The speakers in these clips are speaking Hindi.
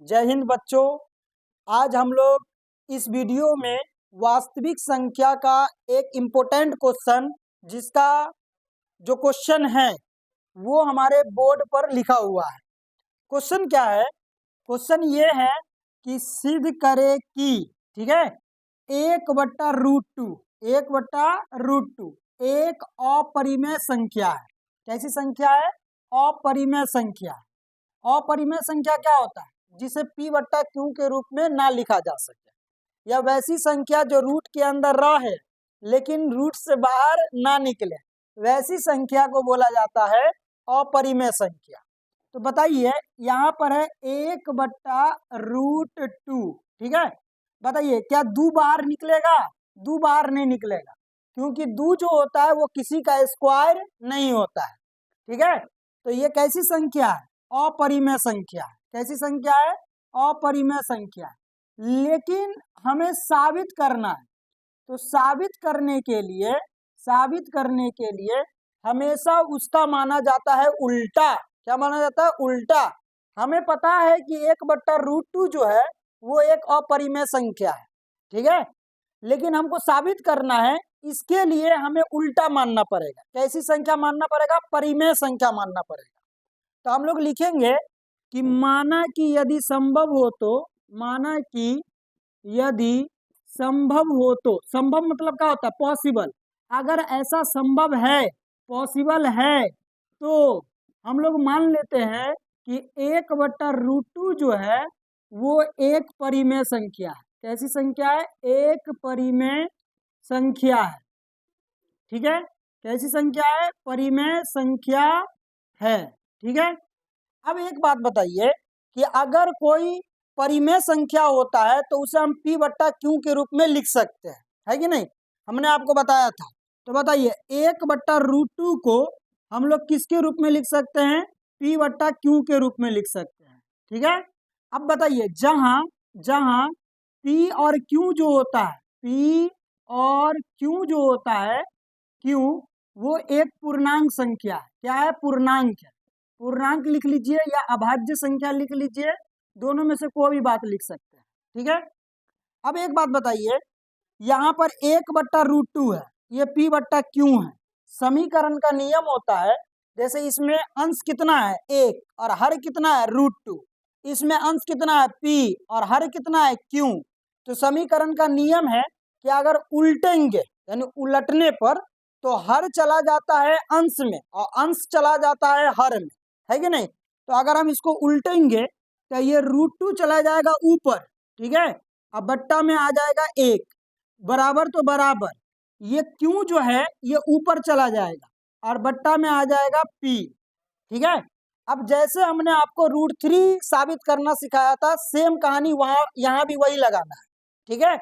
जय हिंद बच्चों। आज हम लोग इस वीडियो में वास्तविक संख्या का एक इम्पोर्टेंट क्वेश्चन, जिसका जो क्वेश्चन है वो हमारे बोर्ड पर लिखा हुआ है। क्वेश्चन क्या है? क्वेश्चन ये है कि सिद्ध करे कि, ठीक है, 1/√2 एक अपरिमेय संख्या है। कैसी संख्या है? अपरिमेय संख्या। अपरिमेय संख्या क्या होता है? जिसे p/q के रूप में ना लिखा जा सके, या वैसी संख्या जो रूट के अंदर रहे लेकिन रूट से बाहर ना निकले, वैसी संख्या को बोला जाता है अपरिमेय संख्या। तो बताइए, यहाँ पर है 1/√2, ठीक है। बताइए, क्या 2 बाहर निकलेगा? 2 बाहर नहीं निकलेगा, क्योंकि 2 जो होता है वो किसी का स्क्वायर नहीं होता है, ठीक है। तो ये कैसी संख्या है? अपरिमेय संख्या है। कैसी संख्या है? अपरिमेय संख्या है। लेकिन हमें साबित करना है, तो साबित करने के लिए हमेशा उसका माना जाता है उल्टा। क्या माना जाता है? उल्टा। हमें पता है कि 1/√2 जो है वो एक अपरिमेय संख्या है, ठीक है, लेकिन हमको साबित करना है, इसके लिए हमें उल्टा मानना पड़ेगा। कैसी संख्या मानना पड़ेगा? परिमेय संख्या मानना पड़ेगा। तो हम लोग लिखेंगे कि माना कि यदि संभव हो तो, संभव मतलब क्या होता है? पॉसिबल। अगर ऐसा संभव है, पॉसिबल है, तो हम लोग मान लेते हैं कि 1/√2 जो है वो एक परिमेय संख्या है। कैसी संख्या है? एक परिमेय संख्या है, ठीक है। कैसी संख्या है? परिमेय संख्या है, ठीक है। अब एक बात बताइए कि अगर कोई परिमेय संख्या होता है तो उसे हम p/q के रूप में लिख सकते हैं, है कि नहीं? हमने आपको बताया था। तो बताइए, 1/√2 को हम लोग किसके रूप में लिख सकते हैं? p/q के रूप में लिख सकते हैं, ठीक है। अब बताइए, जहां p और q जो होता है, p और q जो होता है, q वो एक पूर्णांक संख्या है। क्या है? पूर्णांक है। पूर्णांक लिख लीजिए या अभाज्य संख्या लिख लीजिए, दोनों में से कोई भी बात लिख सकते हैं, ठीक है। अब एक बात बताइए, यहाँ पर 1/√2 है, ये p/q है। समीकरण का नियम होता है, जैसे इसमें अंश कितना है? 1, और हर कितना है? √2। इसमें अंश कितना है? p, और हर कितना है? q। तो समीकरण का नियम है कि अगर उल्टेंगे, यानी उलटने पर, तो हर चला जाता है अंश में और अंश चला जाता है हर में, है कि नहीं? तो अगर हम इसको उल्टेंगे तो ये √2 चला जाएगा ऊपर, ठीक है, अब बट्टा में आ जाएगा 1, बराबर तो बराबर, ये क्यों जो है ये ऊपर चला जाएगा और बट्टा में आ जाएगा p, ठीक है। अब जैसे हमने आपको √3 साबित करना सिखाया था, सेम कहानी वहां यहाँ भी वही लगाना है, ठीक है।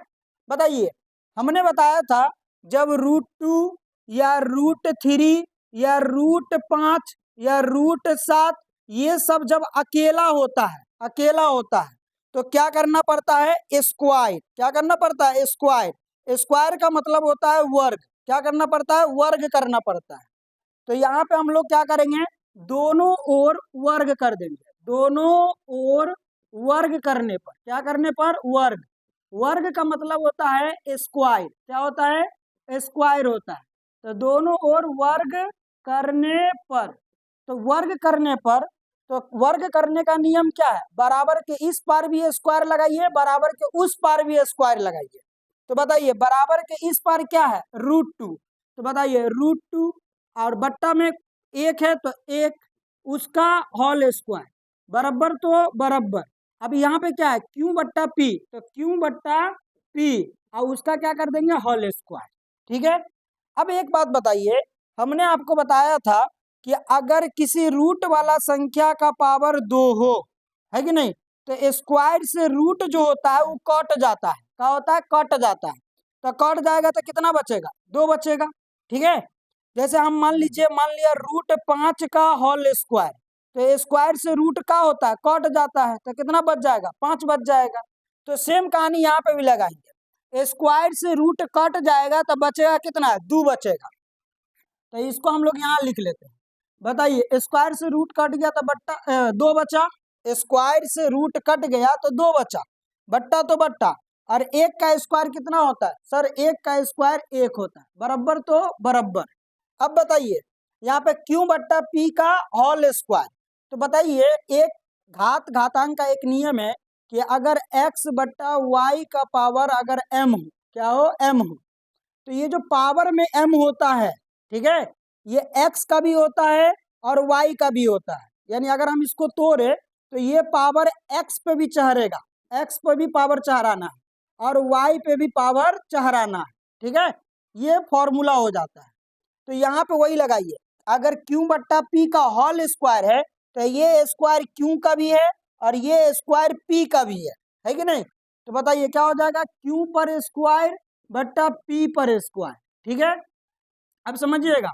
बताइए, हमने बताया था जब √2 या √3 या √5 या √7 ये सब जब अकेला होता है, तो क्या करना पड़ता है? स्क्वायर। क्या करना पड़ता है? स्क्वायर। स्क्वायर का मतलब होता है वर्ग। क्या करना पड़ता है? वर्ग करना पड़ता है। तो यहाँ पे हम लोग क्या करेंगे? दोनों ओर वर्ग कर देंगे। दोनों ओर वर्ग करने पर, क्या करने पर? वर्ग। वर्ग का मतलब होता है स्क्वायर। क्या होता है? स्क्वायर होता है। तो दोनों ओर वर्ग करने पर, तो वर्ग करने पर, तो वर्ग करने का नियम क्या है? बराबर के इस पार भी स्क्वायर लगाइए, बराबर के उस पार भी स्क्वायर लगाइए। तो बताइए, बराबर के इस पार क्या है? √2। तो बताइए, √2 और बट्टा में 1 है तो 1, उसका होल स्क्वायर, बराबर तो बराबर। अब यहाँ पे क्या है? q/p, तो q/p और उसका क्या कर देंगे? होल स्क्वायर, ठीक है। अब एक बात बताइए, हमने आपको बताया था कि अगर किसी रूट वाला संख्या का पावर 2 हो, है कि नहीं, तो स्क्वायर से रूट जो होता है वो कट जाता है। क्या होता है? कट जाता है। तो कट जाएगा तो कितना बचेगा? 2 बचेगा, ठीक है। जैसे हम मान लिया √5 का होल स्क्वायर, तो स्क्वायर से रूट का होता है, कट जाता है, तो कितना बच जाएगा? 5 बच जाएगा। तो सेम कहानी यहाँ पे भी लगाएंगे, स्क्वायर से रूट कट जाएगा तो बचेगा कितना? 2 बचेगा। तो इसको हम लोग यहाँ लिख लेते हैं। बताइए, स्क्वायर से रूट कट गया तो बट्टा 2 बचा, स्क्वायर से रूट कट गया तो 2 बचा, बट्टा तो बट्टा, और 1 का स्क्वायर कितना होता है सर? 1 का स्क्वायर 1 होता है, बराबर तो बराबर। अब बताइए यहाँ पे क्यू बट्टा पी का होल स्क्वायर, तो बताइए एक घातांक का एक नियम है कि अगर x बट्टा वाई का पावर अगर m हो, क्या हो? m हो, तो ये जो पावर में m होता है, ठीक है, ये x का भी होता है और y का भी होता है। यानी अगर हम इसको तोड़े तो ये पावर x पे भी चढ़ेगा, x पे भी पावर चढ़ाना है और y पे भी पावर चढ़ाना है, ठीक है, ये फॉर्मूला हो जाता है। तो यहाँ पे वही लगाइए, अगर q बट्टा p का होल स्क्वायर है तो ये स्क्वायर q का भी है और ये स्क्वायर p का भी है कि नहीं? तो बताइए क्या हो जाएगा? q पर स्क्वायर बट्टा p पर स्क्वायर, ठीक है। अब समझिएगा,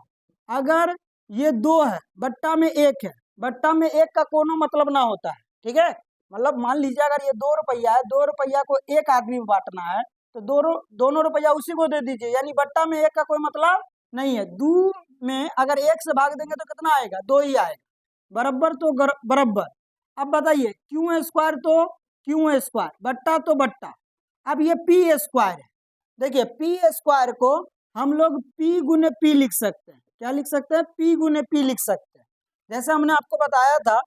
अगर ये 2 है, बट्टा में 1 है, बट्टा में 1 का कोनो मतलब ना होता है, ठीक है। मतलब मान लीजिए अगर ये 2 रुपया है, 2 रुपया को एक आदमी बांटना है तो दोनों रुपया उसी को दे दीजिए, यानी बट्टा में 1 का कोई मतलब नहीं है। 2 में अगर 1 से भाग देंगे तो कितना आएगा? 2 ही आएगा, बराबर तो बराबर। अब बताइए क्यू स्क्वायर तो क्यू स्क्वायर, बट्टा तो बट्टा। अब ये पी स्क्वायर है, देखिए पी स्क्वायर को हम लोग p गुने p लिख सकते हैं। क्या लिख सकते हैं? p गुने p लिख सकते हैं। जैसे हमने आपको बताया था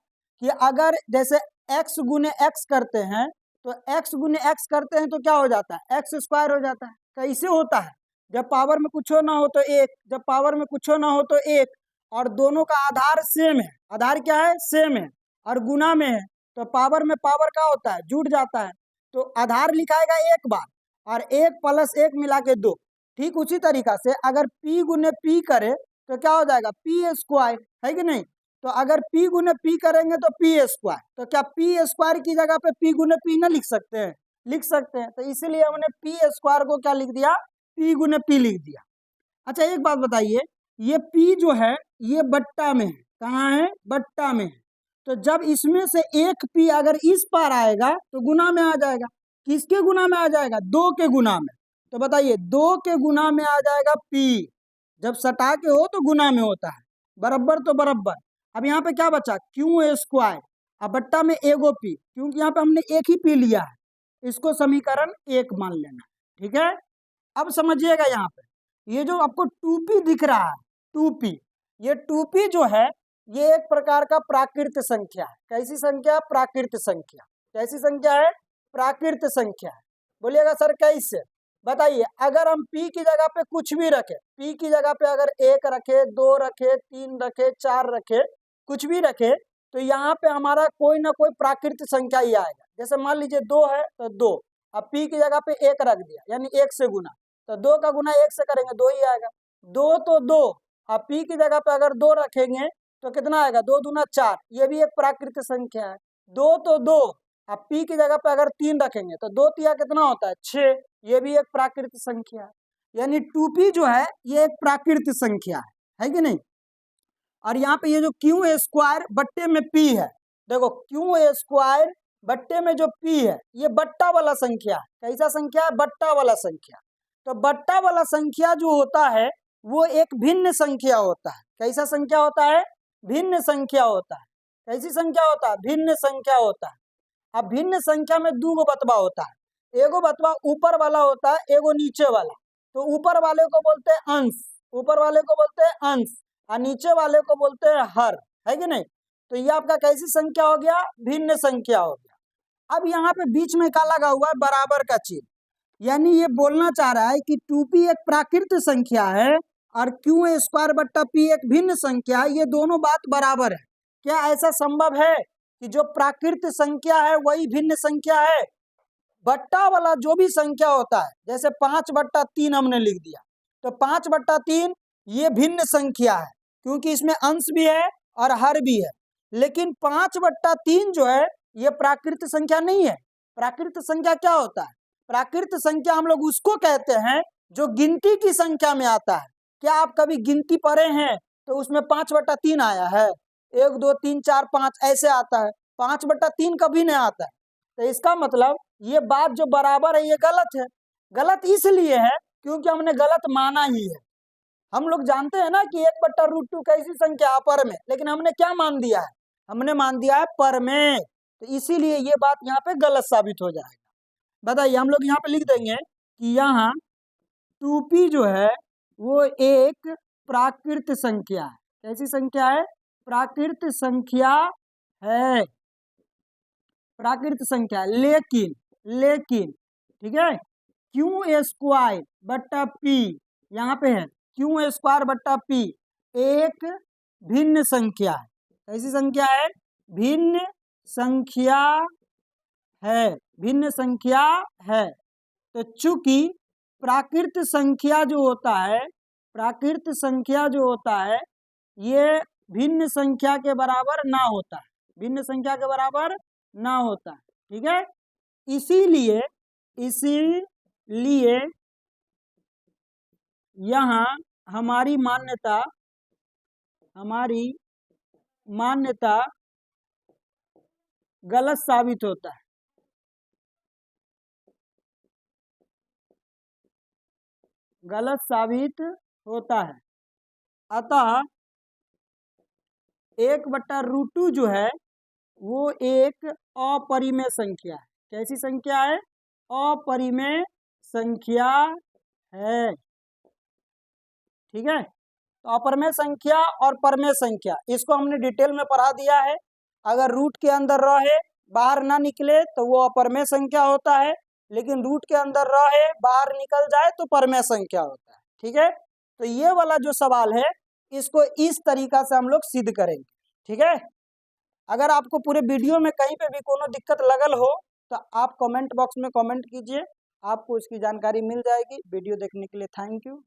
कि अगर जैसे x गुने x करते हैं तो x गुने x करते हैं तो क्या हो जाता है? x स्क्वायर हो जाता है। कैसे होता है? जब पावर में कुछ ना हो तो 1, जब पावर में कुछ ना हो तो 1, और दोनों का आधार सेम है। आधार क्या है? सेम है, और गुना में है तो पावर में पावर क्या होता है? जुड़ जाता है। तो आधार लिखाएगा 1 बार और 1 + 1 मिला के 2। ठीक उसी तरीका से अगर p गुने p करे तो क्या हो जाएगा? p स्क्वायर, है कि नहीं? तो अगर p गुने p करेंगे तो p स्क्वायर, तो क्या p स्क्वायर की जगह पे p गुने p ना लिख सकते हैं? लिख सकते हैं। तो इसीलिए हमने p स्क्वायर को क्या लिख दिया? p गुने p लिख दिया। अच्छा एक बात बताइए, ये p जो है ये बट्टा में है, कहाँ है? बट्टा में है। तो जब इसमें से एक p अगर इस पार आएगा तो गुना में आ जाएगा। किसके गुना में आ जाएगा? 2 के गुना में। तो बताइए 2 के गुना में आ जाएगा p, जब सटा के हो तो गुना में होता है, बराबर तो बराबर। अब यहाँ पे क्या बचा? क्यू स्क्वायर, अब बट्टा में एगो p, क्योंकि यहाँ पे हमने एक ही p लिया है, इसको समीकरण 1 मान लेना, ठीक है। अब समझिएगा यहाँ पे ये जो आपको 2p दिख रहा है, 2p, ये 2p जो है ये एक प्रकार का प्राकृत संख्या है। कैसी संख्या? प्राकृत संख्या। कैसी संख्या है? प्राकृत संख्या है। बोलिएगा सर कैसे? बताइए, अगर हम p की जगह पे कुछ भी रखे, p की जगह पे अगर 1 रखे, 2 रखे, 3 रखे, 4 रखे, कुछ भी रखे, तो यहाँ पे हमारा कोई ना कोई प्राकृत संख्या ही आएगा। जैसे मान लीजिए 2 है तो 2, अब p की जगह पे 1 रख दिया, यानी 1 से गुना, तो 2 का गुना 1 से करेंगे 2 ही आएगा। 2 तो 2, अब p की जगह पे अगर 2 रखेंगे तो कितना आएगा? 2 दूना 4, ये भी एक प्राकृत संख्या है। 2 तो 2, अब p की जगह पे अगर 3 रखेंगे तो 2 तिया कितना होता है? 6, ये भी एक प्राकृत संख्या है। यानी 2p जो है ये एक प्राकृत संख्या है कि नहीं? और यहाँ पे ये जो क्यू स्क्वायर बट्टे में p है, देखो क्यू स्क्वायर बट्टे में जो p है ये बट्टा वाला संख्या है। कैसा संख्या है? बट्टा वाला संख्या। तो बट्टा वाला संख्या जो होता है वो एक भिन्न संख्या होता है। कैसा संख्या होता है? भिन्न संख्या होता है। कैसी संख्या होता है? भिन्न संख्या होता है। अब भिन्न संख्या में 2 गो बतवा होता है, एगो बतवा ऊपर वाला होता है, एगो नीचे वाला। तो ऊपर वाले को बोलते हैं अंश, ऊपर वाले को बोलते हैं अंश, और नीचे वाले को बोलते हैं हर, है कि नहीं? तो ये आपका कैसी संख्या हो गया? भिन्न संख्या हो गया। अब यहाँ पे बीच में क्या लगा हुआ है? बराबर का चिन्ह, यानी ये बोलना चाह रहा है कि 2p एक प्राकृत संख्या है और क्यू स्क्वायर बट्टा p एक भिन्न संख्या है, ये दोनों बात बराबर है। क्या ऐसा संभव है कि जो प्राकृत संख्या है वही भिन्न संख्या है? बट्टा वाला जो भी संख्या होता है, जैसे 5/3 हमने लिख दिया, तो 5/3 ये भिन्न संख्या है क्योंकि इसमें अंश भी है और हर भी है। लेकिन 5/3 जो है ये प्राकृत संख्या नहीं है। प्राकृत संख्या क्या होता है? प्राकृत संख्या हम लोग उसको कहते हैं जो गिनती की संख्या में आता है। क्या आप कभी गिनती पढ़े हैं तो उसमें 5/3 आया है? 1 2 3 4 5 ऐसे आता है, 5/3 कभी नहीं आता है। तो इसका मतलब ये बात जो बराबर है ये गलत है। गलत इसलिए है क्योंकि हमने गलत माना ही है। हम लोग जानते हैं ना कि 1/√2 कैसी संख्या? पर में, लेकिन हमने क्या मान दिया है? हमने मान दिया है पर में। तो इसीलिए ये बात यहाँ पे गलत साबित हो जाएगा। बताइए, हम लोग यहाँ पे लिख देंगे कि यहाँ 2p जो है वो एक प्राकृत संख्या है। कैसी संख्या है? प्राकृत संख्या है, प्राकृत संख्या। लेकिन ठीक है, क्यू स्क्वायर बट्टा पी, यहाँ पे है क्यू स्क्वायर बट्टा पी एक भिन्न संख्या है। कैसी संख्या है? भिन्न संख्या है, भिन्न संख्या है। तो चूंकि प्राकृत संख्या जो होता है, प्राकृत संख्या जो होता है ये भिन्न संख्या के बराबर ना होता है, भिन्न संख्या के बराबर ना होता है। ठीक है, इसीलिए यहाँ हमारी मान्यता गलत साबित होता है। गलत साबित होता है। अतः 1/√2 जो है वो एक अपरिमेय संख्या है। कैसी संख्या है? अपरिमेय संख्या है। ठीक है, तो अपरिमेय संख्या और परिमेय संख्या इसको हमने डिटेल में पढ़ा दिया है। अगर रूट के अंदर रहे बाहर ना निकले तो वो अपरिमेय संख्या होता है, लेकिन रूट के अंदर रहे बाहर निकल जाए तो परिमेय संख्या होता है। ठीक है, तो ये वाला जो सवाल है इसको इस तरीका से हम लोग सिद्ध करेंगे। ठीक है, अगर आपको पूरे वीडियो में कहीं पे भी कोनो दिक्कत लगल हो तो आप कमेंट बॉक्स में कमेंट कीजिए, आपको इसकी जानकारी मिल जाएगी। वीडियो देखने के लिए थैंक यू।